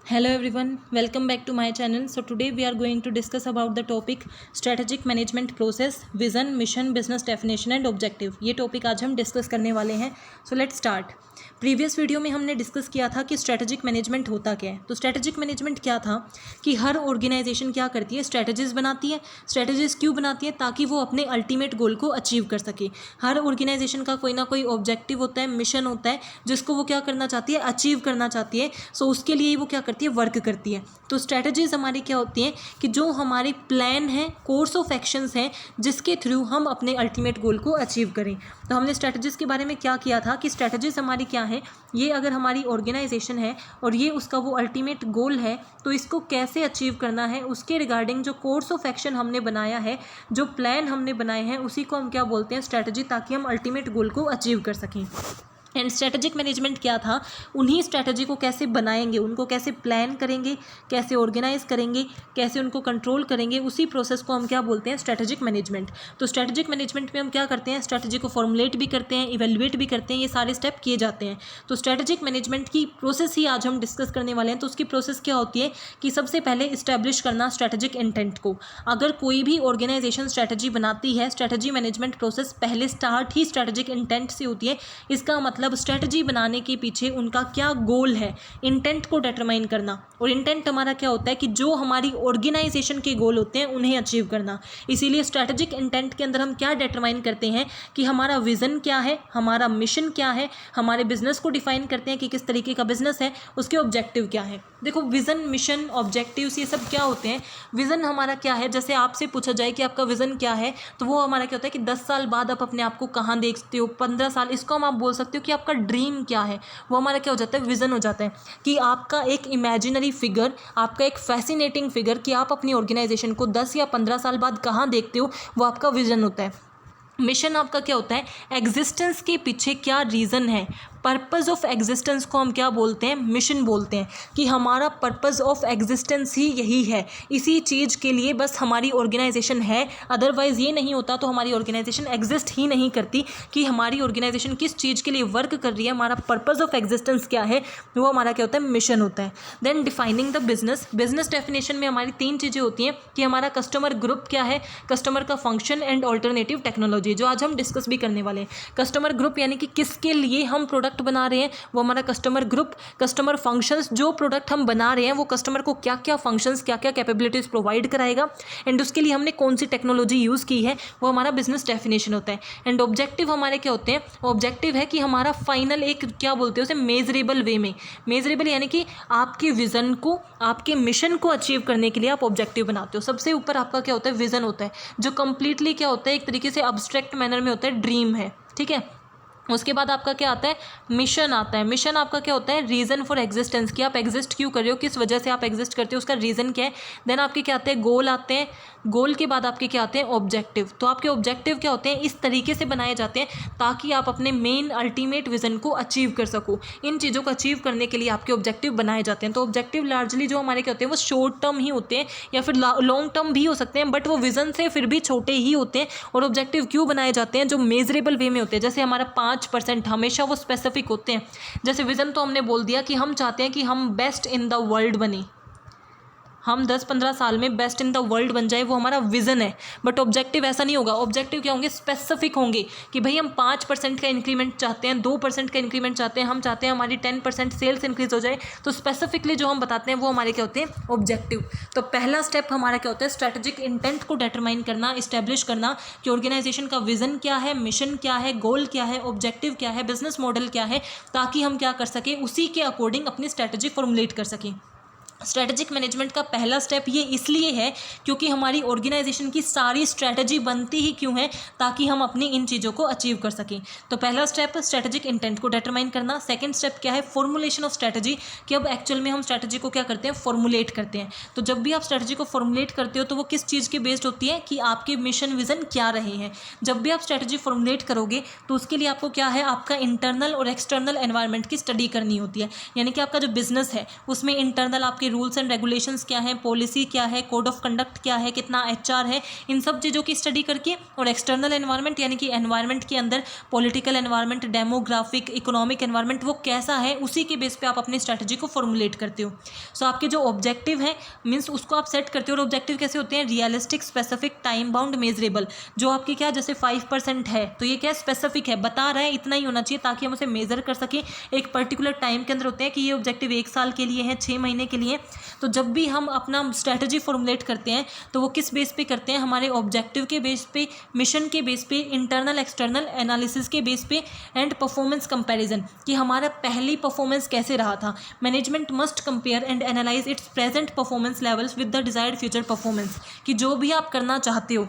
Hello everyone, welcome back to my channel. So today we are going to discuss about the topic strategic management process, vision, mission, business definition and objective. ये topic आज हम discuss करने वाले हैं. So let's start. Previous video में हमने discuss किया था कि स्ट्रैटेजिक मैनेजमेंट होता क्या है. तो स्ट्रैटेजिक मैनेजमेंट क्या था कि हर ऑर्गेनाइजेशन क्या करती है, स्ट्रैटेजीज बनाती है. स्ट्रैटेजीज क्यों बनाती है? ताकि वो अपने अल्टीमेट गोल को अचीव कर सके. हर ऑर्गेनाइजेशन का कोई ना कोई ऑब्जेक्टिव होता है, मिशन होता है, जिसको वो क्या करना चाहती है, अचीव करना चाहती है. सो उसके लिए वो क्या करती है, वर्क करती है. तो स्ट्रैटेजीज हमारी क्या होती हैं कि जो हमारे प्लान है, कोर्स ऑफ एक्शंस हैं, जिसके थ्रू हम अपने अल्टीमेट गोल को अचीव करें. तो हमने स्ट्रैटेजीज के बारे में क्या किया था कि स्ट्रैटेजीज हमारी क्या है, ये अगर हमारी ऑर्गेनाइजेशन है और ये उसका वो अल्टीमेट गोल है, तो इसको कैसे अचीव करना है उसके रिगार्डिंग जो कोर्स ऑफ एक्शन हमने बनाया है, जो प्लान हमने बनाए हैं, उसी को हम क्या बोलते हैं, स्ट्रैटेजी, ताकि हम अल्टीमेट गोल को अचीव कर सकें. एंड स्ट्रैटेजिक मैनेजमेंट क्या था, उन्हीं स्ट्रैटेजी को कैसे बनाएंगे, उनको कैसे प्लान करेंगे, कैसे ऑर्गेनाइज करेंगे, कैसे उनको कंट्रोल करेंगे, उसी प्रोसेस को हम क्या बोलते हैं, स्ट्रैटेजिक मैनेजमेंट. तो स्ट्रैटेजिक मैनेजमेंट में हम क्या करते हैं, स्ट्रैटेजी को फॉर्मुलेट भी करते हैं, इवेल्युएट भी करते हैं, ये सारे स्टेप किए जाते हैं. तो स्ट्रैटेजिक मैनेजमेंट की प्रोसेस ही आज हम डिस्कस करने वाले हैं. तो उसकी प्रोसेस क्या होती है कि सबसे पहले इस्टेब्लिश करना स्ट्रैटेजिक इंटेंट को. अगर कोई भी ऑर्गेनाइजेशन स्ट्रैटेजी बनाती है, स्ट्रैटेजी मैनेजमेंट प्रोसेस पहले स्टार्ट ही स्ट्रैटेजिक इंटेंट से होती है. इसका मतलब स्ट्रैटेजी बनाने के पीछे उनका क्या गोल है, इंटेंट को डिटरमाइन करना. और इंटेंट हमारा क्या होता है कि जो हमारी ऑर्गेनाइजेशन के गोल होते हैं उन्हें अचीव करना. इसीलिए स्ट्रैटेजिक इंटेंट के अंदर हम क्या डिटरमाइन करते हैं कि हमारा विजन क्या है, हमारा मिशन क्या है, हमारे बिजनेस को डिफाइन करते हैं कि किस तरीके का बिजनेस है, उसके ऑब्जेक्टिव क्या है. देखो, विजन, मिशन, ऑब्जेक्टिव्स ये सब क्या होते हैं. विजन हमारा क्या है, जैसे आपसे पूछा जाए कि आपका विजन क्या है, तो वो हमारा क्या होता है कि 10 साल बाद आप अपने आप को कहाँ देखते हो, 15 साल, इसको हम आप बोल सकते हो कि आपका ड्रीम क्या है. वो हमारा क्या हो जाता है, विजन हो जाता है. कि आपका एक इमेजिनरी फिगर, आपका एक फैसिनेटिंग फिगर कि आप अपनी ऑर्गेनाइजेशन को 10 या 15 साल बाद कहाँ देखते हो, वो आपका विजन होता है. मिशन आपका क्या होता है, एग्जिस्टेंस के पीछे क्या रीज़न है, पर्पज़ ऑफ एग्जिस्टेंस को हम क्या बोलते हैं, मिशन बोलते हैं. कि हमारा पर्पज़ ऑफ एग्जिस्टेंस ही यही है, इसी चीज़ के लिए बस हमारी ऑर्गेनाइजेशन है. अदरवाइज़ ये नहीं होता तो हमारी ऑर्गेनाइजेशन एग्जिस्ट ही नहीं करती. कि हमारी ऑर्गेनाइजेशन किस चीज़ के लिए वर्क कर रही है, हमारा पर्पज़ ऑफ एग्जिस्टेंस क्या है, वो हमारा क्या होता है, मिशन होता है. Then defining the business. Business definition में हमारी 3 चीज़ें होती हैं कि हमारा कस्टमर ग्रुप क्या है, कस्टमर का फंक्शन एंड ऑल्टरनेटिव टेक्नोलॉजी, जो आज हम डिस्कस भी करने वाले हैं. कस्टमर ग्रुप यानी कि किसके लिए हम प्रोडक्ट बना रहे हैं, वो हमारा कस्टमर ग्रुप. कस्टमर फंक्शंस, जो प्रोडक्ट हम बना रहे हैं वो कस्टमर को क्या क्या फंक्शंस, क्या क्या कैपेबिलिटीज़ प्रोवाइड कराएगा, एंड उसके लिए हमने कौन सी टेक्नोलॉजी यूज़ की है, वो हमारा बिजनेस डेफिनेशन होता है. एंड ऑब्जेक्टिव हमारे क्या होते हैं, ऑब्जेक्टिव है कि हमारा फाइनल एक क्या बोलते हैं उसे, मेजरेबल वे में. मेजरेबल यानी कि आपके विजन को, आपके मिशन को अचीव करने के लिए आप ऑब्जेक्टिव बनाते हो. सबसे ऊपर आपका क्या होता है, विजन होता है, जो कंप्लीटली क्या होता है, एक तरीके से अब्स्ट्रैक्ट मैनर में होता है, ड्रीम है. ठीक है. उसके बाद आपका क्या आता है, मिशन आता है. मिशन आपका क्या होता है, रीज़न फॉर एग्जिस्टेंस, कि आप एग्जिस्ट क्यों कर रहे हो, किस वजह से आप एग्जिस्ट करते हो, उसका रीज़न क्या है. देन आपके क्या आते हैं, गोल आते हैं. गोल के बाद आपके क्या आते हैं, ऑब्जेक्टिव. तो आपके ऑब्जेक्टिव क्या होते हैं, इस तरीके से बनाए जाते हैं ताकि आप अपने मेन अल्टीमेट विजन को अचीव कर सको. इन चीज़ों को अचीव करने के लिए आपके ऑब्जेक्टिव बनाए जाते हैं. तो ऑब्जेक्टिव लार्जली जो हमारे क्या होते हैं, वो शॉर्ट टर्म ही होते हैं या फिर लॉन्ग टर्म भी हो सकते हैं, बट वो विजन से फिर भी छोटे ही होते हैं. और ऑब्जेक्टिव क्यों बनाए जाते हैं, जो मेजरेबल वे में होते हैं. जैसे हमारा 5% हमेशा वो स्पेसिफिक होते हैं. जैसे विजन तो हमने बोल दिया कि हम चाहते हैं कि हम बेस्ट इन द वर्ल्ड बने, हम 10-15 साल में बेस्ट इन द वर्ल्ड बन जाए, वो हमारा विज़न है. बट ऑब्जेक्टिव ऐसा नहीं होगा. ऑब्जेक्टिव क्या होंगे, स्पेसिफिक होंगे. कि भाई हम 5% का इंक्रीमेंट चाहते हैं, 2% का इंक्रीमेंट चाहते हैं, हम चाहते हैं हमारी 10% सेल्स इंक्रीज हो जाए. तो स्पेसिफिकली जो हम बताते हैं वो हमारे क्या होते हैं, ऑब्जेक्टिव. तो पहला स्टेप हमारा क्या होता है, स्ट्रैटेजिक इंटेंट को डिटरमाइन करना, इस्टेब्लिश करना कि ऑर्गेनाइजेशन का विजन क्या है, मिशन क्या है, गोल क्या है, ऑब्जेक्टिव क्या है, बिजनेस मॉडल क्या है, ताकि हम क्या कर सकें, उसी के अकॉर्डिंग अपनी स्ट्रैटेजी फॉर्मुलेट कर सकें. स्ट्रैटेजिक मैनेजमेंट का पहला स्टेप ये इसलिए है क्योंकि हमारी ऑर्गेनाइजेशन की सारी स्ट्रैटेजी बनती ही क्यों है, ताकि हम अपनी इन चीज़ों को अचीव कर सकें. तो पहला स्टेप स्ट्रैटेजिक इंटेंट को डिटरमाइन करना. सेकंड स्टेप क्या है, फॉर्मुलेशन ऑफ स्ट्रैटेजी, कि अब एक्चुअल में हम स्ट्रैटेजी को क्या करते हैं, फॉर्मुलेट करते हैं. तो जब भी आप स्ट्रैटेजी को फॉर्मुलेट करते हो तो वो किस चीज़ के बेस्ड होती है, कि आपके मिशन विजन क्या रहे हैं. जब भी आप स्ट्रैटेजी फॉर्मुलेट करोगे तो उसके लिए आपको क्या है, आपका इंटरनल और एक्सटर्नल एनवायरनमेंट की स्टडी करनी होती है. यानी कि आपका जो बिजनेस है उसमें इंटरनल आपके रूल्स एंड रेगुलेशंस क्या है, पॉलिसी क्या है, कोड ऑफ कंडक्ट क्या है, कितना HR है, इन सब चीज़ों की स्टडी करके, और एक्सटर्नल एनवायरनमेंट यानी कि एनवायरनमेंट के अंदर political environment, demographic, economic environment वो कैसा है, उसी के बेस पे आप अपनी स्ट्रैटेजी को फॉर्मुलेट करते हो। सो आपके जो ऑब्जेक्टिव है मीन्स उसको आप सेट करते हो, और ऑब्जेक्टिव कैसे होते हैं, realistic, specific, time bound, measurable. जो आपकी क्या, जैसे 5% है तो ये क्या स्पेसिफिक है, बता रहा है इतना ही होना चाहिए ताकि हम उसे मेजर कर सकें। एक पर्टिकुलर टाइम के अंदर होते हैं कि ये ऑब्जेक्टिव 1 साल के लिए है, 6 महीने के लिए। तो जब भी हम अपना स्ट्रैटेजी फॉर्मुलेट करते हैं तो वो किस बेस पे करते हैं, हमारे ऑब्जेक्टिव के बेस पे, मिशन के बेस पे, इंटरनल एक्सटर्नल एनालिसिस के बेस पे, एंड परफॉर्मेंस कंपैरिजन कि हमारा पहली परफॉर्मेंस कैसे रहा था। Management must compare and analyse it's present performance levels with the desired future performance, कि जो भी आप करना चाहते हो,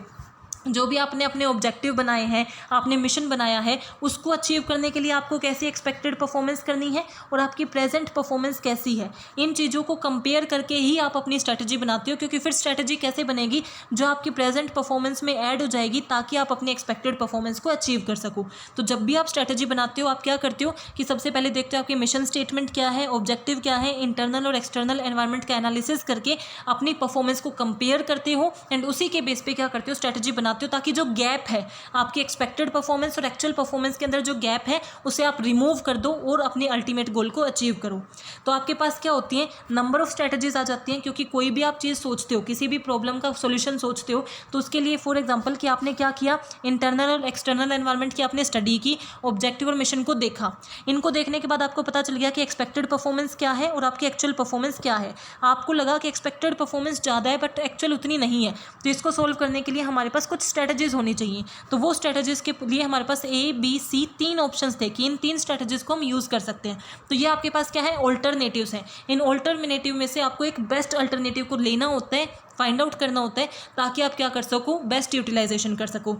जो भी आपने अपने ऑब्जेक्टिव बनाए हैं, आपने मिशन बनाया है, उसको अचीव करने के लिए आपको कैसी एक्सपेक्टेड परफॉर्मेंस करनी है और आपकी प्रेजेंट परफॉर्मेंस कैसी है। इन चीज़ों को कंपेयर करके ही आप अपनी स्ट्रैटेजी बनाते हो, क्योंकि फिर स्ट्रैटेजी कैसे बनेगी, जो आपकी प्रेजेंट परफॉर्मेंस में ऐड हो जाएगी ताकि आप अपनी एक्सपेक्टेड परफॉर्मेंस को अचीव कर सको। तो जब भी आप स्ट्रैटेजी बनाते हो, आप क्या करते हो कि सबसे पहले देखते हो आपके मिशन स्टेटमेंट क्या है, ऑब्जेक्टिव क्या है, इंटरनल और एक्सटर्नल एनवायरनमेंट का एनालिसिस करके अपनी परफॉर्मेंस को कंपेयर करते हो, एंड उसी के बेस पे क्या करते हो, स्ट्रैटेजी बनाते हो, ताकि जो गैप है आपकी एक्सपेक्टेड परफॉर्मेंस और एक्चुअल परफॉर्मेंस के अंदर जो गैप है उसे आप रिमूव कर दो और अपने अल्टीमेट गोल को अचीव करो। तो आपके पास क्या होती है, नंबर ऑफ स्ट्रैटेजीज आ जाती हैं, क्योंकि कोई भी आप चीज़ सोचते हो, किसी भी प्रॉब्लम का सोल्यूशन सोचते हो, तो उसके लिए फॉर एग्जांपल कि आपने क्या किया, इंटरनल और एक्सटर्नल एनवायरनमेंट की आपने स्टडी की, ऑब्जेक्टिव और मिशन को देखा। इनको देखने के बाद आपको पता चल गया कि एक्सपेक्टेड परफॉर्मेंस क्या है और आपकी एक्चुअल परफॉर्मेंस क्या है। आपको लगा कि एक्सपेक्टेड परफॉर्मेंस ज़्यादा है बट एक्चुअल उतनी नहीं है, तो इसको सोल्व करने के लिए हमारे पास कुछ स्ट्रैटेजीज होनी चाहिए। तो वो स्ट्रैटेजीज के लिए हमारे पास A, B, C 3 ऑप्शंस थे कि इन 3 स्ट्रैटेजीज को हम यूज़ कर सकते हैं। तो ये आपके पास क्या है, ऑल्टरनेटिव्स हैं। इन ऑल्टरनेटिव में से आपको एक बेस्ट अल्टरनेटिव को लेना होता है, फाइंड आउट करना होता है, ताकि आप क्या कर सको, बेस्ट यूटिलाइजेशन कर सको।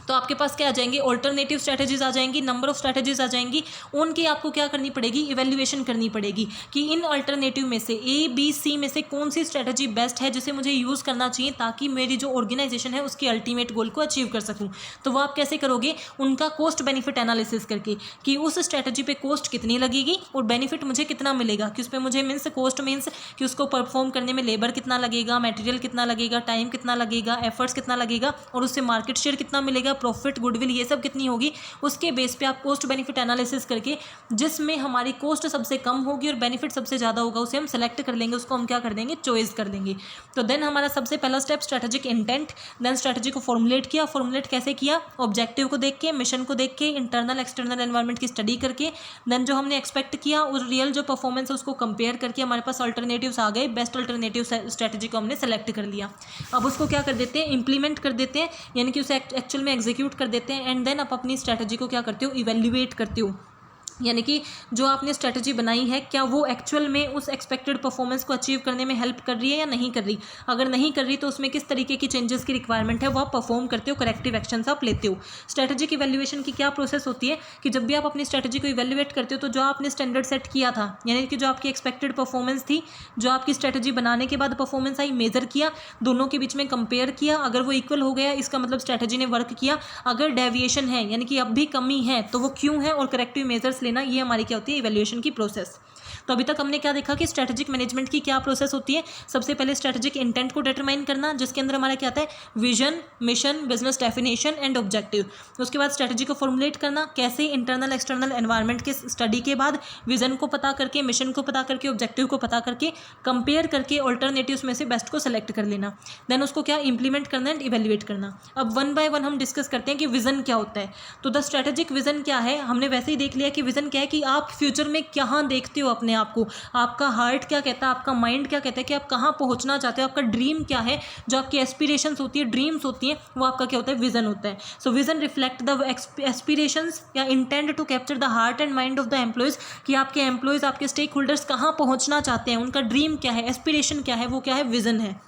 तो आपके पास क्या आ जाएंगे, ऑल्टरनेटिव स्ट्रैटेजीज आ जाएंगी, नंबर ऑफ स्ट्रैटेजीज आ जाएंगी। उनकी आपको क्या करनी पड़ेगी, इवैल्यूएशन करनी पड़ेगी कि इन अल्टरनेटिव में से A, B, C में से कौन सी स्ट्रैटेजी बेस्ट है जिसे मुझे यूज़ करना चाहिए ताकि मेरी जो ऑर्गेनाइजेशन है उसकी अल्टीमेट गोल को अचीव कर सकूँ। तो वो आप कैसे करोगे, उनका कॉस्ट बेनिफिट एनालिसिस करके कि उस स्ट्रैटेजी पे कॉस्ट कितनी लगेगी और बेनिफिट मुझे कितना मिलेगा, कि उस पर मुझे मीन्स कॉस्ट मीन्स कि उसको परफॉर्म करने में लेबर कितना लगेगा, मटेरियल कितना लगेगा, टाइम कितना लगेगा, एफर्ट्स कितना लगेगा, और उससे मार्केट शेयर कितना मिलेगा, प्रॉफिट, गुडविल, ये सब कितनी होगी। उसके बेस पे आप कॉस्ट बेनिफिट एनालिसिस करके जिसमें हमारी कॉस्ट सबसे कम होगी और बेनिफिट सबसे ज़्यादा होगा उसे हम सेलेक्ट कर लेंगे, उसको हम क्या कर देंगे, चॉइस कर देंगे। तो देन हमारा सबसे पहला step strategic intent, then strategy को फॉर्मुलेट किया। फॉर्मुलेट कैसे किया, ऑब्जेक्टिव को देख के, मिशन को देख के, इंटरनल एक्सटर्नल एनवायरनमेंट की स्टडी करके, देन जो हमने एक्सपेक्ट किया और रियल जो परफॉर्मेंस है उसको कंपेयर करके हमारे पास अल्टरनेटिव्स आ गए। बेस्ट अल्टरनेटिव स्ट्रैटेजी को हमने सेलेक्ट कर लिया। अब उसको क्या कर देते हैं, इंप्लीमेंट कर देते हैं, यानी कि उसे एक्चुअल में एग्जीक्यूट कर देते हैं। एंड देन आप अपनी स्ट्रैटेजी को क्या करते हो, इवैल्यूएट करते हो, यानी कि जो आपने स्ट्रैटेजी बनाई है क्या वो एक्चुअल में उस एक्सपेक्टेड परफॉर्मेंस को अचीव करने में हेल्प कर रही है या नहीं कर रही। अगर नहीं कर रही तो उसमें किस तरीके की चेंजेस की रिक्वायरमेंट है वो आप परफॉर्म करते हो, करेक्टिव एक्शंस आप लेते हो। स्ट्रैटेजिक इवैल्यूएशन की क्या प्रोसेस होती है कि जब भी आप अपनी स्ट्रैटेजी को इवैल्यूएट करते हो तो जो आपने स्टैंडर्ड सेट किया था, यानी कि जो आपकी एक्सपेक्टेड परफॉर्मेंस थी, जो आपकी स्ट्रैटेजी बनाने के बाद परफॉर्मेंस आई, मेजर किया, दोनों के बीच में कंपेयर किया। अगर वो इक्वल हो गया इसका मतलब स्ट्रैटेजी ने वर्क किया। अगर डेविएशन है यानी कि अब भी कमी है तो वो क्यों है और करेक्टिव मेजर्स लेना, ये हमारी क्या होती है, इवैल्यूएशन की प्रोसेस। तो अभी तक हमने क्या देखा कि स्ट्रैटेजिक मैनेजमेंट की क्या प्रोसेस होती है। सबसे पहले स्ट्रैटेजिक इंटेंट को डिटरमाइन करना, जिसके अंदर हमारा क्या आता है, vision, mission, business definition and objective. उसके बाद स्ट्रैटेजी को फॉर्मुलेट करना, कैसे इंटरनल एक्सटर्नल एनवायरनमेंट के स्टडी के बाद विजन को पता करके, मिशन को पता करके, ऑब्जेक्टिव को पता करके, कंपेयर करके ऑल्टरनेटिव्स में से बेस्ट को सेलेक्ट कर लेना। देन उसको क्या इंप्लीमेंट करना एंड इवेल्युएट करना। अब वन बाय वन हम डिस्कस करते हैं कि विजन क्या होता है। तो द स्ट्रैटेजिक विजन क्या है, हमने वैसे ही देख लिया कि विजन क्या है कि आप फ्यूचर में कहाँ देखते हो अपने आप को, आपका हार्ट क्या कहता है, आपका माइंड क्या कहता है कि आप कहाँ पहुँचना चाहते हो, आपका ड्रीम क्या है, जो आपकी एस्पिरेशंस होती है, ड्रीम्स होती हैं, वो आपका क्या होता है, विजन होता है। So vision reflect the aspirations या intend to capture the heart and mind of the employees, कि आपके एम्प्लॉयज़, आपके स्टेक होल्डर्स कहाँ पहुँचना चाहते हैं, उनका ड्रीम क्या है, एस्पिरेशन क्या है, वो क्या है, विजन है।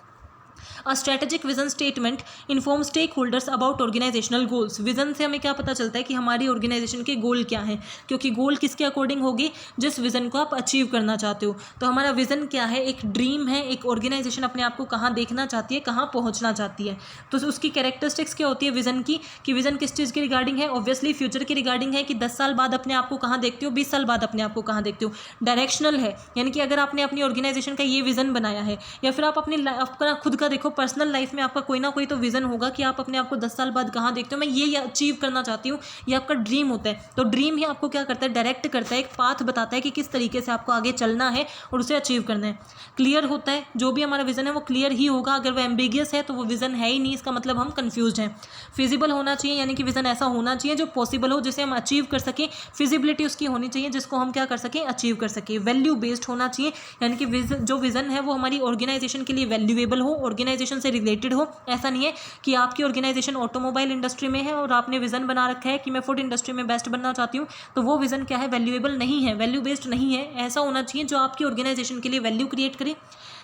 A strategic vision statement inform stakeholders about organisational goals. Vision से हमें क्या पता चलता है कि हमारी ऑर्गेनाइजेशन के गोल क्या हैं, क्योंकि गोल किसके अकॉर्डिंग होगी, जिस विजन को आप अचीव करना चाहते हो। तो हमारा विजन क्या है, एक ड्रीम है, एक ऑर्गेनाइजेशन अपने आप को कहाँ देखना चाहती है, कहाँ पहुँचना चाहती है। तो उसकी कैरेक्टरिस्टिक्स क्या होती है विजन की, कि विजन किस चीज़ के रिगार्डिंग है, ऑब्वियसली फ्यूचर के रिगार्डिंग है, कि 10 साल बाद अपने आप को कहाँ देखते हो, 20 साल बाद अपने आप को कहाँ देखते हो। डायरेक्शनल है, यानी कि अगर आपने अपनी ऑर्गेनाइजेशन का ये विजन बनाया है, या फिर आप अपना खुद का देखो, पर्सनल लाइफ में आपका कोई ना कोई तो विजन होगा कि आप अपने आप को 10 साल बाद कहाँ देखते हो, मैं ये अचीव करना चाहती हूँ, ये आपका ड्रीम होता है। तो ड्रीम ही आपको क्या करता है, डायरेक्ट करता है, एक पाथ बताता है कि किस तरीके से आपको आगे चलना है और उसे अचीव करना है। क्लियर होता है, जो भी हमारा विजन है वो क्लियर ही होगा। अगर वो एम्बिगियस है तो वो विजन है ही नहीं, इसका मतलब हम कंफ्यूज हैं। फिजिबल होना चाहिए, यानी कि विजन ऐसा होना चाहिए जो पॉसिबल हो, जिसे हम अचीव कर सकें। फिजिबिलिटी उसकी होनी चाहिए जिसको हम क्या कर सकें, अचीव कर सकें। वैल्यू बेस्ड होना चाहिए, यानी कि जो विजन है वो हमारी ऑर्गेनाइजेशन के लिए वैल्यूएबल हो, ऑर्गेनाइजेशन से रिलेटेड हो। ऐसा नहीं है कि आपकी ऑर्गेनाइजेशन ऑटोमोबाइल इंडस्ट्री में है और आपने विजन बना रखा है कि मैं फूड इंडस्ट्री में बेस्ट बनना चाहती हूँ, तो वो विजन क्या है, वैल्यूएबल नहीं है, वैल्यू बेस्ड नहीं है। ऐसा होना चाहिए जो आपकी ऑर्गेनाइजेशन के लिए वैल्यू क्रिएट करे।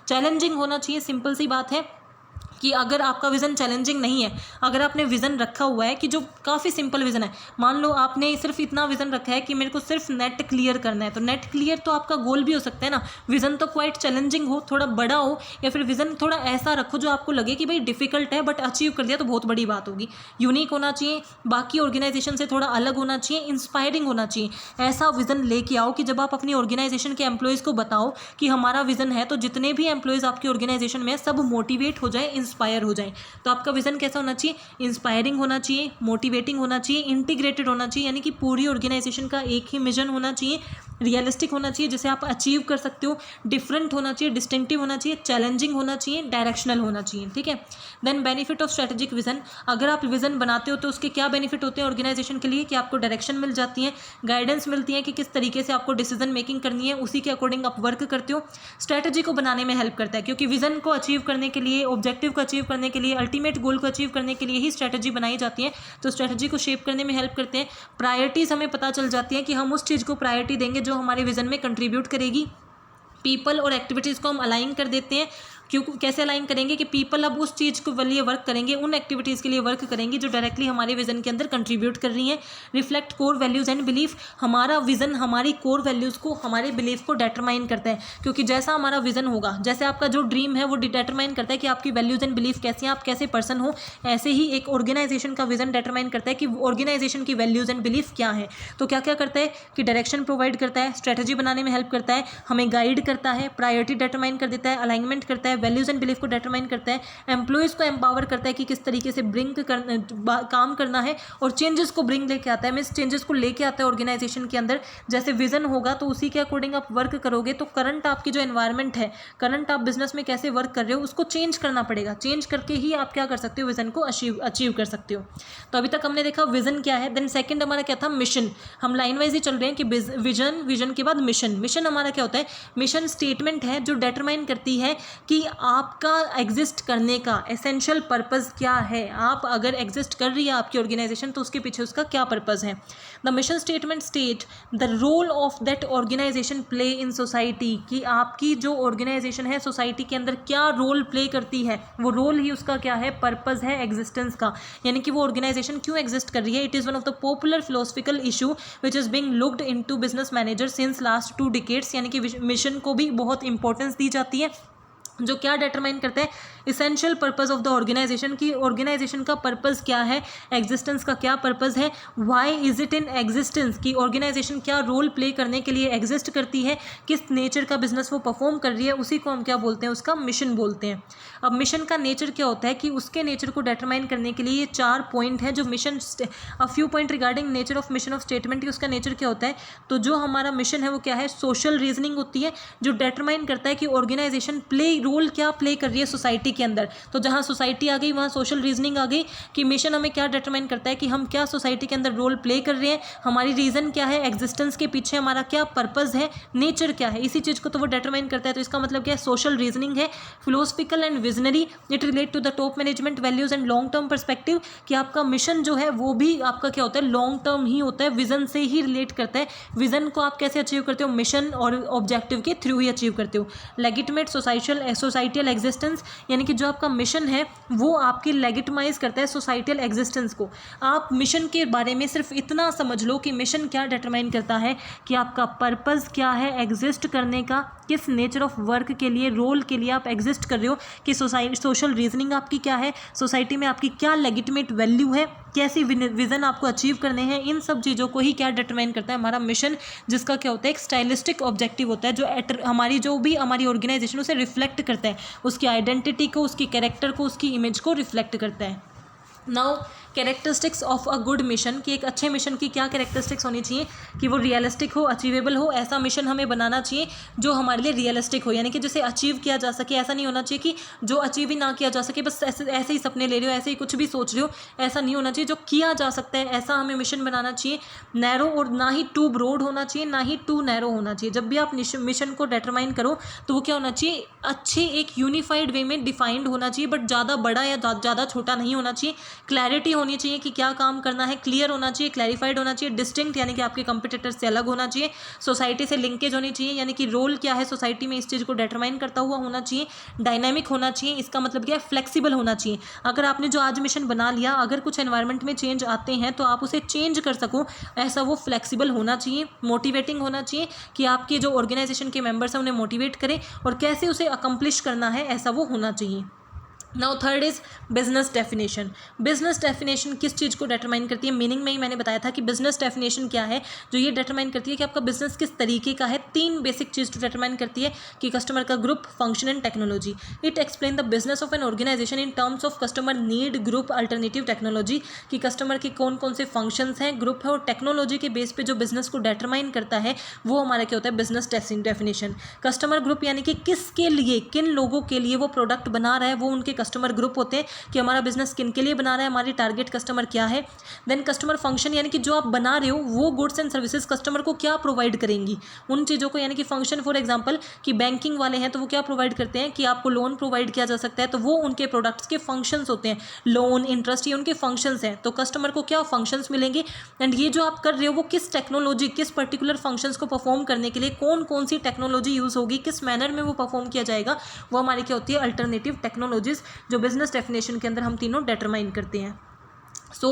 चैलेंजिंग होना चाहिए, सिंपल सी बात है कि अगर आपका विज़न चैलेंजिंग नहीं है, अगर आपने विज़न रखा हुआ है कि जो काफ़ी सिंपल विज़न है, मान लो आपने सिर्फ इतना विज़न रखा है कि मेरे को सिर्फ नेट क्लियर करना है, तो नेट क्लियर तो आपका गोल भी हो सकता है ना। विज़न तो क्वाइट चैलेंजिंग हो, थोड़ा बड़ा हो, या फिर विज़न थोड़ा ऐसा रखो जो आपको लगे कि भाई डिफिकल्ट है बट अचीव कर लिया तो बहुत बड़ी बात होगी। यूनिक होना चाहिए, बाकी ऑर्गेनाइजेशन से थोड़ा अलग होना चाहिए, इंस्पायरिंग होना चाहिए। ऐसा विज़न लेके आओ कि जब आप अपनी ऑर्गेनाइजेशन के एम्प्लॉयज़ को बताओ कि हमारा विज़न है, तो जितने भी एम्प्लॉयज़ आपकी ऑर्गेनाइजेशन में सब मोटिवेट हो जाए, इंस्पायर हो जाए। तो आपका विजन कैसा होना चाहिए, इंस्पायरिंग होना चाहिए, मोटिवेटिंग होना चाहिए, इंटीग्रेटेड होना चाहिए, यानी कि पूरी ऑर्गेनाइजेशन का एक ही मिशन होना चाहिए, रियलिस्टिक होना चाहिए जिसे आप अचीव कर सकते हो, डिफरेंट होना चाहिए, डिस्टिंक्टिव होना चाहिए, चैलेंजिंग होना चाहिए, डायरेक्शनल होना चाहिए। ठीक है। Then benefit of strategic vision, अगर आप विजन बनाते हो तो उसके क्या बेनिफिट होते हैं ऑर्गेनाइजेशन के लिए, कि आपको डायरेक्शन मिल जाती है, गाइडेंस मिलती है कि किस तरीके से आपको डिसीजन मेकिंग करनी है, उसी के अकॉर्डिंग आप वर्क करते हो। स्ट्रेटजी को बनाने में हेल्प करता है, क्योंकि विजन को अचीव करने के लिए, ऑब्जेक्टिव को अचीव करने के लिए, अल्टीमेट गोल को अचीव करने के लिए ही स्ट्रेटजी बनाई जाती है। तो स्ट्रेटजी को शेप करने में हेल्प करते हैं। प्रायोरिटीज़ हमें पता चल जाती है कि हम उस चीज़ को प्रायोरिटी देंगे जो हमारे विजन में कंट्रीब्यूट करेगी। पीपल और एक्टिविटीज़ को हम अलाइन कर देते हैं। क्यों, कैसे अलाइन करेंगे कि पीपल अब उस चीज़ के लिए वर्क करेंगे, उन एक्टिविटीज़ के लिए वर्क करेंगे जो डायरेक्टली हमारे विजन के अंदर कंट्रीब्यूट कर रही हैं। Reflect core values and belief, हमारा विजन हमारी कोर वैल्यूज़ को, हमारे बिलीफ को डिटरमाइन करता है, क्योंकि जैसा हमारा विजन होगा, जैसे आपका जो ड्रीम है वो डिटरमाइन करता है कि आपकी वैल्यूज़ एंड बिलीफ कैसी हैं, आप कैसे पर्सन हो। ऐसे ही एक ऑर्गेनाइजेशन का विजन डिटरमाइन करता है कि ऑर्गेनाइजेशन की वैल्यूज़ एंड बिलीफ क्या है। तो क्या क्या करता है कि डायरेक्शन प्रोवाइड करता है, स्ट्रेटजी बनाने में हेल्प करता है, हमें गाइड करता है, प्रायोरिटी डिटरमाइन कर देता है, अलाइनमेंट करता है, वैल्यूज़ एंड बिलीफ को डिटरमाइन करता है, एम्प्लॉयज़ को एम्पावर करता है कि किस तरीके से काम करना है, और चेंजेस को ब्रिंग लेके आता है, मीन्स चेंजेस को लेके आता है ऑर्गेनाइजेशन के अंदर। जैसे विजन होगा तो उसी के अकॉर्डिंग आप वर्क करोगे, तो करंट आपकी जो एनवायरनमेंट है, करंट आप बिजनेस में कैसे वर्क कर रहे हो उसको चेंज करना पड़ेगा। चेंज करके ही आप क्या कर सकते हो, विजन को अचीव कर सकते हो। तो अभी तक हमने देखा विजन क्या है। देन सेकंड हमारा क्या था, मिशन। हम लाइन वाइज ही चल रहे हैं कि विजन के बाद मिशन हमारा क्या होता है, मिशन स्टेटमेंट है जो डिटरमाइन करती है कि आपका एग्जिस्ट करने का एसेंशियल पर्पस क्या है। आप अगर एग्जिस्ट कर रही है आपकी ऑर्गेनाइजेशन तो उसके पीछे उसका क्या पर्पस है। The mission statement state the role of that organisation play in society, कि आपकी जो ऑर्गेनाइजेशन है सोसाइटी के अंदर क्या रोल प्ले करती है, वो रोल ही उसका क्या है, पर्पस है एग्जिस्टेंस का, यानी कि वो ऑर्गेनाइजेशन क्यों एग्जिस्ट कर रही है। It is one of the popular philosophical issue which is being looked into business manager since last 2 decades, यानी कि मिशन को भी बहुत इंपॉर्टेंस दी जाती है, जो क्या डिटरमाइन करते हैं, essential purpose of the organisation, की ऑर्गेनाइजेशन का पर्पस क्या है, एग्जिस्टेंस का क्या पर्पस है, why is it in existence, की ऑर्गेनाइजेशन क्या रोल प्ले करने के लिए एग्जिस्ट करती है, किस नेचर का बिजनेस वो परफॉर्म कर रही है, उसी को हम क्या बोलते हैं, उसका मिशन बोलते हैं। अब मिशन का नेचर क्या होता है कि उसके नेचर को डिटरमाइन करने के लिए ये 4 पॉइंट है जो mission, a few point regarding nature of mission of statement, की उसका नेचर क्या होता है। तो जो हमारा मिशन है वो क्या है, सोशल रीजनिंग होती है, जो डिटरमाइन करता है कि ऑर्गेनाइजेशन रोल क्या प्ले कर रही है सोसाइटी के अंदर। तो जहाँ सोसाइटी आ गई वहाँ सोशल रीजनिंग आ गई, कि मिशन हमें क्या डिटरमाइन करता है कि हम क्या सोसाइटी के अंदर रोल प्ले कर रहे हैं, हमारी रीज़न क्या है, एग्जिस्टेंस के पीछे हमारा क्या पर्पस है, नेचर क्या है, इसी चीज़ को तो वो डिटरमाइन करता है। तो इसका मतलब क्या है, सोशल रीजनिंग है। Philosophical and visionary, it relate to the top management values and long term perspective, कि आपका मिशन जो है वो भी आपका क्या होता है, लॉन्ग टर्म ही होता है, विजन से ही रिलेट करता है। विजन को आप कैसे अचीव करते हो, मिशन और ऑब्जेक्टिव के थ्रू ही अचीव करते हो। लेजिटिमेट सोसाइटियल एग्जिस्टेंस, यानी कि जो आपका मिशन है वो आपकी लेगिटिमाइज करता है सोसाइटियल एग्जिस्टेंस को। आप मिशन के बारे में सिर्फ इतना समझ लो कि मिशन क्या डिटरमाइन करता है कि आपका पर्पस क्या है एग्जिस्ट करने का, किस नेचर ऑफ वर्क के लिए, रोल के लिए आप एग्जिस्ट कर रहे हो, कि सोशल रीजनिंग आपकी क्या है, सोसाइटी में आपकी क्या लेगिटिमेट वैल्यू है, कैसी विज़न आपको अचीव करने हैं। इन सब चीज़ों को ही क्या डिटरमाइन करता है हमारा मिशन, जिसका क्या होता है एक स्टाइलिस्टिक ऑब्जेक्टिव होता है जो हमारी जो भी हमारी ऑर्गेनाइजेशन उसे रिफ्लेक्ट करता है, उसकी आइडेंटिटी को, उसकी कैरेक्टर को, उसकी इमेज को रिफ्लेक्ट करता है। Now characteristics of a good mission, कि एक अच्छे मिशन की क्या कैरेक्टरिस्टिक्स होनी चाहिए, कि वो रियलिस्टिक हो, अचीवेबल हो। ऐसा मिशन हमें बनाना चाहिए जो हमारे लिए रियलिस्टिक हो, यानी कि जिसे अचीव किया जा सके। ऐसा नहीं होना चाहिए कि जो अचीव ही ना किया जा सके, बस ऐसे ही सपने ले रहे हो, ऐसे ही कुछ भी सोच रहे हो, ऐसा नहीं होना चाहिए। जो किया जा सकता है ऐसा हमें मिशन बनाना चाहिए। नैरो, और ना ही टू ब्रॉड होना चाहिए, ना ही टू नैरो होना चाहिए। जब भी आप मिशन को डिटरमाइन करो तो वो क्या होना चाहिए, अच्छे एक यूनिफाइड वे में डिफाइंड होना चाहिए, बट ज़्यादा बड़ा या ज़्यादा छोटा नहीं होना चाहिए। क्लैरिटी होनी चाहिए कि क्या काम करना है, क्लियर होना चाहिए, क्लैरिफाइड होना चाहिए, डिस्टिंक्ट यानी कि आपके कंपटीटर से अलग होना चाहिए, सोसाइटी से लिंकेज होनी चाहिए, यानी कि रोल क्या है सोसाइटी में इस चीज़ को डिटरमाइन करता हुआ होना चाहिए, डायनामिक होना चाहिए। इसका मतलब क्या है, फ्लेक्सिबल होना चाहिए। अगर आपने जो आज मिशन बना लिया, अगर कुछ एनवायरनमेंट में चेंज आते हैं तो आप उसे चेंज कर सको, ऐसा वो फ्लेक्सिबल होना चाहिए। मोटिवेटिंग होना चाहिए कि आपके जो ऑर्गेनाइजेशन के मेंबर्स हैं उन्हें मोटिवेट करें, और कैसे उसे अकम्प्लिश करना है ऐसा वो होना चाहिए। Now third is business definition. Business definition किस चीज़ को डिटरमाइन करती है, मीनिंग में ही मैंने बताया था कि बिजनेस डेफिनेशन क्या है, जो ये डिटरमाइन करती है कि आपका बिजनेस किस तरीके का है। तीन बेसिक चीज़ को डिटरमाइन करती है कि कस्टमर का group, function and technology. It explain the business of an organisation in terms of customer need, group, alternative technology, कि कस्टमर के कौन कौन से फंक्शंस हैं, ग्रुप है, और टेक्नोलॉजी के बेस पे जो बिजनेस को डिटरमाइन करता है वो हमारा क्या होता है, बिजनेस डेफिनेशन। कस्टमर ग्रुप यानी कि किसके लिए, किन लोगों के लिए वो प्रोडक्ट बना रहा है, वो उनके कस्टमर ग्रुप होते हैं, कि हमारा बिजनेस किन के लिए बना रहा है, हमारी टारगेट कस्टमर क्या है। देन कस्टमर फंक्शन, यानी कि जो आप बना रहे हो वो गुड्स एंड सर्विसेज कस्टमर को क्या प्रोवाइड करेंगी, उन चीज़ों को, यानी कि फंक्शन फॉर एग्जांपल कि बैंकिंग वाले हैं तो वो क्या प्रोवाइड करते हैं, कि आपको लोन प्रोवाइड किया जा सकता है, तो वो उनके प्रोडक्ट्स के फंक्शंस होते हैं, लोन, इंटरेस्ट, ये उनके फंक्शंस हैं। तो कस्टमर को क्या फंक्शंस मिलेंगे, एंड ये जो आप कर रहे हो वो किस टेक्नोलॉजी, किस पर्टिकुलर फंक्शंस को परफॉर्म करने के लिए कौन कौन सी टेक्नोलॉजी यूज़ होगी, किस मैनर में वो परफॉर्म किया जाएगा, वो हमारी क्या होती है, अल्टरनेटिव टेक्नोलॉजीज, जो बिजनेस डेफिनेशन के अंदर हम तीनों डिटरमाइन करते हैं। So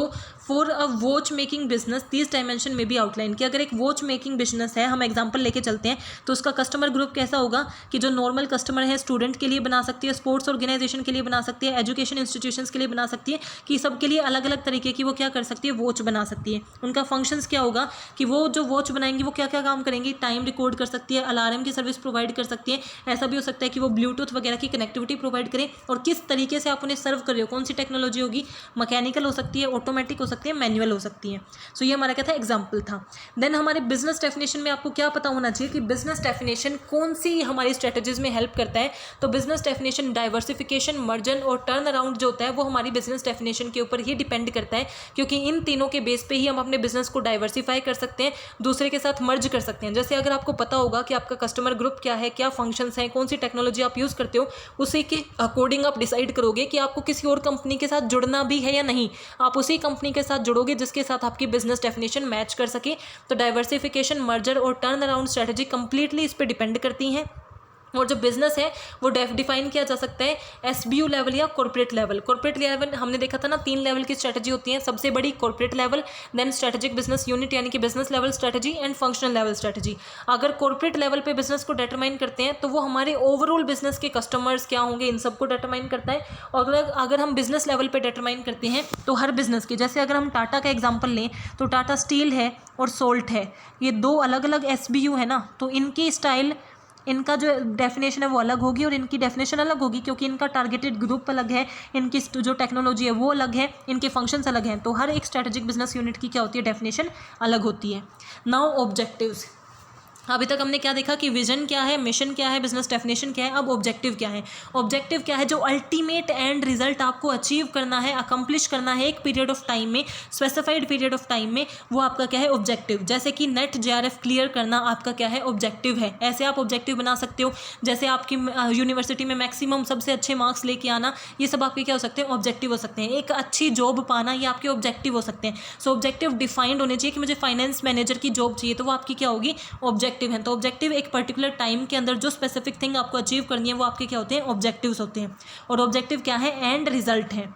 for a watch making business this dimension में भी आउटलाइन, कि अगर एक वॉच मेकिंग बिजनेस है, हम एग्जांपल लेके चलते हैं, तो उसका कस्टमर ग्रुप कैसा होगा, कि जो नॉर्मल कस्टमर है स्टूडेंट के लिए बना सकती है, स्पोर्ट्स ऑर्गेनाइजेशन के लिए बना सकती है, एजुकेशन इंस्टीट्यूशंस के लिए बना सकती है, कि सबके लिए अलग अलग तरीके की वो क्या कर सकती है, वॉच बना सकती है। उनका फंक्शंस क्या होगा, कि वो जो वॉच बनाएंगी वो क्या क्या काम करेंगी, टाइम रिकॉर्ड कर सकती है, अलार्म की सर्विस प्रोवाइड कर सकती है, ऐसा भी हो सकता है कि वो ब्लूटूथ वगैरह की कनेक्टिविटी प्रोवाइड करें, और किस तरीके से आप उन्हें सर्व कर रहे हो, कौन सी टेक्नोलॉजी होगी, मैकेनिकल हो सकती है, ऑटोमेटिक हो सकती है, मैनुअल हो सकती है। सो ये हमारा क्या था, एग्जांपल था। देन हमारे बिजनेस डेफिनेशन में आपको क्या पता होना चाहिए कि बिजनेस डेफिनेशन कौन सी हमारी स्ट्रेटजीज में हेल्प करता है। तो बिजनेस डेफिनेशन डाइवर्सिफिकेशन, मर्जन और टर्न अराउंड जो होता है वो हमारी बिजनेस डेफिनेशन के ऊपर ही डिपेंड करता है, क्योंकि इन तीनों के बेस पे ही हम अपने बिजनेस को डाइवर्सिफाई कर सकते हैं, दूसरे के साथ मर्ज कर सकते हैं। जैसे अगर आपको पता होगा कि आपका कस्टमर ग्रुप क्या है, क्या फंक्शंस हैं, कौन सी टेक्नोलॉजी आप यूज़ करते हो, उसी के अकॉर्डिंग आप डिसाइड करोगे कि आपको किसी और कंपनी के साथ जुड़ना भी है या नहीं। आप उसी कंपनी के साथ जुड़ोगे जिसके साथ आपकी बिजनेस डेफिनेशन मैच कर सके। तो डाइवर्सिफिकेशन, मर्जर और टर्न अराउंड स्ट्रेटजी कंप्लीटली इस पर डिपेंड करती हैं। और जो बिजनेस है वो डिफाइन किया जा सकता है एसबीयू लेवल या कॉर्पोरेट लेवल। कॉर्पोरेट लेवल हमने देखा था ना, 3 लेवल की स्ट्रेटजी होती है, सबसे बड़ी corporate level, then strategic business unit यानी कि business level strategy, and functional level strategy. अगर कॉर्पोरेट लेवल पे बिजनेस को डिटरमाइन करते हैं तो वो हमारे ओवरऑल बिजनेस के कस्टमर्स क्या होंगे इन सबको डिटरमाइन करता है। और अगर हम बिजनेस लेवल पे डिटरमाइन करते हैं तो हर बिजनेस के, जैसे अगर हम टाटा का एग्जाम्पल लें तो टाटा स्टील है और सोल्ट है, ये 2 अलग अलग एसबीयू है ना, तो इनकी स्टाइल, इनका जो डेफिनेशन है वो अलग होगी और इनकी डेफिनेशन अलग होगी, क्योंकि इनका टारगेटेड ग्रुप अलग है, इनकी जो टेक्नोलॉजी है वो अलग है, इनके फंक्शंस अलग हैं। तो हर एक स्ट्रेटेजिक बिजनेस यूनिट की क्या होती है, डेफिनेशन अलग होती है। Now objectives. अभी तक हमने क्या देखा कि विजन क्या है, मिशन क्या है, बिजनेस डेफिनेशन क्या है, अब ऑब्जेक्टिव क्या है। ऑब्जेक्टिव क्या है, जो अल्टीमेट एंड रिजल्ट आपको अचीव करना है, अकम्प्लिश करना है एक पीरियड ऑफ टाइम में, स्पेसिफाइड पीरियड ऑफ टाइम में, वो आपका क्या है, ऑब्जेक्टिव। जैसे कि नेट जेआरएफ क्लियर करना आपका क्या है, ऑब्जेक्टिव है। ऐसे आप ऑब्जेक्टिव बना सकते हो। जैसे आपकी यूनिवर्सिटी में मैक्सिमम सबसे अच्छे मार्क्स लेके आना, ये सब आपके क्या हो सकते हैं, ऑब्जेक्टिव हो सकते हैं। एक अच्छी जॉब पाना, ये आपके ऑब्जेक्टिव हो सकते हैं। सो ऑब्जेक्टिव डिफाइंड होने चाहिए कि मुझे फाइनेंस मैनेजर की जॉब चाहिए, तो वो आपकी क्या होगी, ऑब्जेक्टिव ऑब्जेक्टिव हैं, तो ऑब्जेक्टिव एक पर्टिकुलर टाइम के अंदर जो स्पेसिफिक थिंग आपको अचीव करनी है वो आपके क्या होते हैं, ऑब्जेक्टिव्स होते हैं। और ऑब्जेक्टिव क्या है, एंड रिजल्ट है।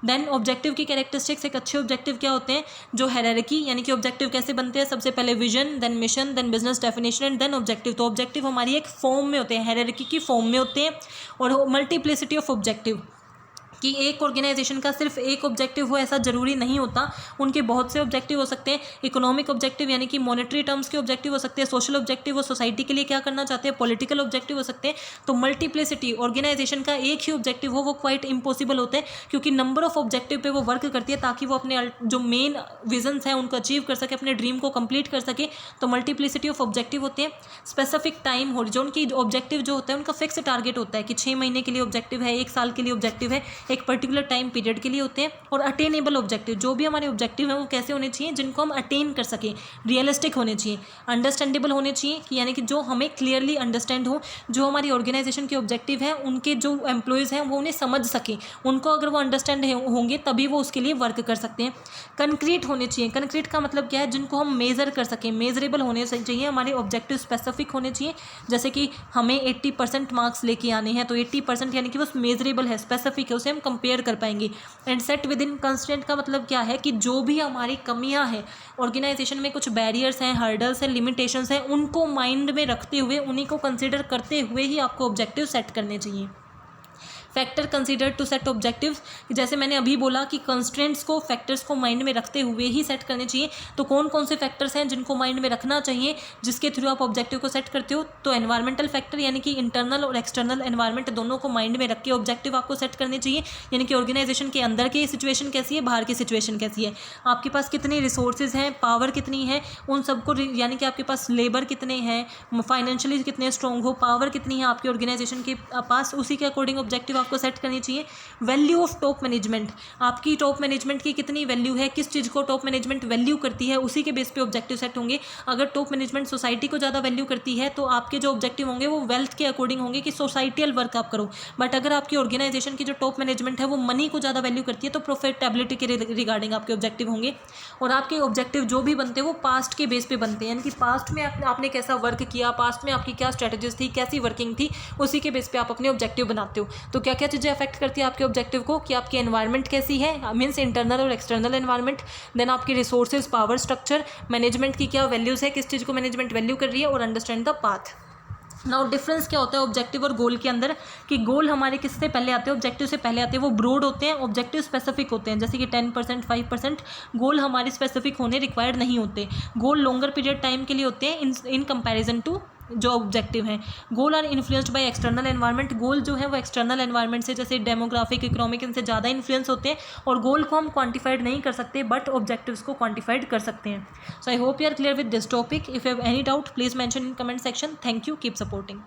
देन ऑब्जेक्टिव की कैरेक्टरिस्टिक्स, एक अच्छे ऑब्जेक्टिव क्या होते हैं, जो हायरार्की, यानी कि ऑब्जेक्टिव कैसे बनते हैं, सबसे पहले vision, then mission, then business definition and then objective. तो ऑब्जेक्टिव हमारी एक फॉर्म में होते हैं, हायरार्की की फॉर्म में होते हैं। और मल्टीप्लिसिटी ऑफ ऑब्जेक्टिव, कि एक ऑर्गेनाइजेशन का सिर्फ एक ऑब्जेक्टिव हो ऐसा ज़रूरी नहीं होता, उनके बहुत से ऑब्जेक्टिव हो सकते हैं। इकोनॉमिक ऑब्जेक्टिव यानी कि मॉनेटरी टर्म्स के ऑब्जेक्टिव हो सकते हैं, सोशल ऑब्जेक्टिव वो सोसाइटी के लिए क्या करना चाहते हैं, पॉलिटिकल ऑब्जेक्टिव हो सकते हैं। तो मल्टीप्लिसिटी, ऑर्गेनाइजेशन का एक ही ऑब्जेक्टिव हो वो क्वाइट इम्पॉसिबल होता है, क्योंकि नंबर ऑफ ऑब्जेक्टिव पे वो वर्क करती है ताकि वो अपने जो मेन विजन्स हैं उनको अचीव कर सके, अपने ड्रीम को कंप्लीट कर सके। तो मल्टीप्लिसिटी ऑफ ऑब्जेक्टिव होते हैं। स्पेसिफिक टाइम होरिजोन की ऑब्जेक्टिव जो होता है उनका फिक्स टारगेट होता है कि 6 महीने के लिए ऑब्जेक्टिव है, 1 साल के लिए ऑब्जेक्टिव है, एक पर्टिकुलर टाइम पीरियड के लिए होते हैं। और अटेनेबल ऑब्जेक्टिव, जो भी हमारे ऑब्जेक्टिव हैं वो कैसे होने चाहिए, जिनको हम अटेन कर सकें, रियलिस्टिक होने चाहिए, अंडरस्टैंडेबल होने चाहिए, कि यानी कि जो हमें क्लियरली अंडरस्टैंड हो, जो हमारी ऑर्गेनाइजेशन के ऑब्जेक्टिव हैं उनके जो एम्प्लॉयज़ हैं वो उन्हें समझ सकें, उनको अगर वो अंडरस्टैंड होंगे तभी वो उसके लिए वर्क कर सकते हैं। कंक्रीट होने चाहिए, कंक्रीट का मतलब क्या है, जिनको हम मेज़र कर सकें, मेजरेबल होने चाहिए, हमारे ऑब्जेक्टिव स्पेसिफिक होने चाहिए। जैसे कि हमें 80% मार्क्स लेके आने हैं, तो 80% यानी कि वो मेजरेबल है, स्पेसिफिक है, उसे हम कंपेयर कर पाएंगे। And set with in constraint का मतलब क्या है, कि जो भी हमारी कमियां हैं ऑर्गेनाइजेशन में, कुछ बैरियर्स हैं, हर्डल्स हैं, लिमिटेशंस हैं, उनको माइंड में रखते हुए, उन्हीं को कंसिडर करते हुए ही आपको ऑब्जेक्टिव सेट करने चाहिए। Factor consider to set objectives, जैसे मैंने अभी बोला कि कंस्ट्रेंट्स को, फैक्टर्स को माइंड में रखते हुए ही सेट करने चाहिए। तो कौन कौन से फैक्टर्स हैं जिनको माइंड में रखना चाहिए, जिसके थ्रू आप ऑब्जेक्टिव को सेट करते हो, तो एनवायरमेंटल फैक्टर, यानी कि इंटरनल और एक्सटर्नल एनवायरमेंट दोनों को माइंड में रख के ऑब्जेक्टिव आपको सेट करने चाहिए। यानी कि ऑर्गेनाइजेशन के अंदर की सिचुएशन कैसी है, बाहर की सिचुएशन कैसी है, आपके पास कितनी रिसोर्सेज हैं, पावर कितनी है, उन सबको, यानी कि आपके पास लेबर कितने हैं, फाइनेंशियली कितने स्ट्रॉन्ग हो, पावर कितनी है आपकी ऑर्गेनाइजेशन के पास, उसी के अकॉर्डिंग ऑब्जेक्टिव आपको सेट करनी चाहिए। वैल्यू ऑफ टॉप मैनेजमेंट, आपकी टॉप मैनेजमेंट की कितनी वैल्यू है, किस चीज़ को टॉप मैनेजमेंट वैल्यू करती है, उसी के बेस पे ऑब्जेक्टिव सेट होंगे। अगर टॉप मैनेजमेंट सोसाइटी को ज़्यादा वैल्यू करती है तो आपके जो ऑब्जेक्टिव होंगे वो वेल्थ के अकॉर्डिंग होंगे, कि सोसाइटियल वर्क आप करो। बट अगर आपकी ऑर्गेनाइजेशन की जो टॉप मैनेजमेंट है वो मनी को ज़्यादा वैल्यू करती है तो प्रॉफिटेबिलिटी के रिगार्डिंग आपके ऑब्जेक्टिव होंगे। और आपके ऑब्जेक्टिव जो भी बनते हैं वो पास्ट के बेस पे बनते हैं, यानी कि पास्ट में आपने कैसा वर्क किया, पास्ट में आपकी क्या स्ट्रेटजीज थी, कैसी वर्किंग थी, उसी के बेस पे आप अपने ऑब्जेक्टिव बनाते हो। तो क्या क्या चीज़ें अफेक्ट करती है आपके ऑब्जेक्टिव को, कि आपकी एनवायरनमेंट कैसी है, मीन्स इंटरनल और एक्सटर्नल एनवायरनमेंट, देन आपकी रिसोर्सेज, पावर स्ट्रक्चर, मैनेजमेंट की क्या वैल्यूज़ है, किस चीज़ को मैनेजमेंट वैल्यू कर रही है, और understand the path. Now difference क्या होता है ऑब्जेक्टिव और गोल के अंदर, कि गोल हमारे किससे पहले आते हैं, ऑब्जेक्टिव से पहले आते हैं, वो ब्रॉड होते हैं, ऑब्जेक्टिव स्पेसिफिक होते हैं। जैसे कि 10%, 5% गोल हमारे स्पेसिफिक होने रिक्वायर्ड नहीं होते, गोल लॉन्गर पीरियड टाइम के लिए होते हैं इन कंपैरिजन टू जो ऑब्जेक्टिव हैं। Goal are influenced by external environment, goal जो है वो एक्सटर्नल एनवायरनमेंट से, जैसे डेमोग्राफिक, इकोनॉमिक, इनसे ज़्यादा इन्फ्लुएंस होते हैं। और गोल को हम क्वांटिफाइड नहीं कर सकते बट ऑब्जेक्टिव्स को क्वांटिफाइड कर सकते हैं। So I hope you are clear with this topic. If you have any doubt please mention in comment section. Thank you, keep supporting.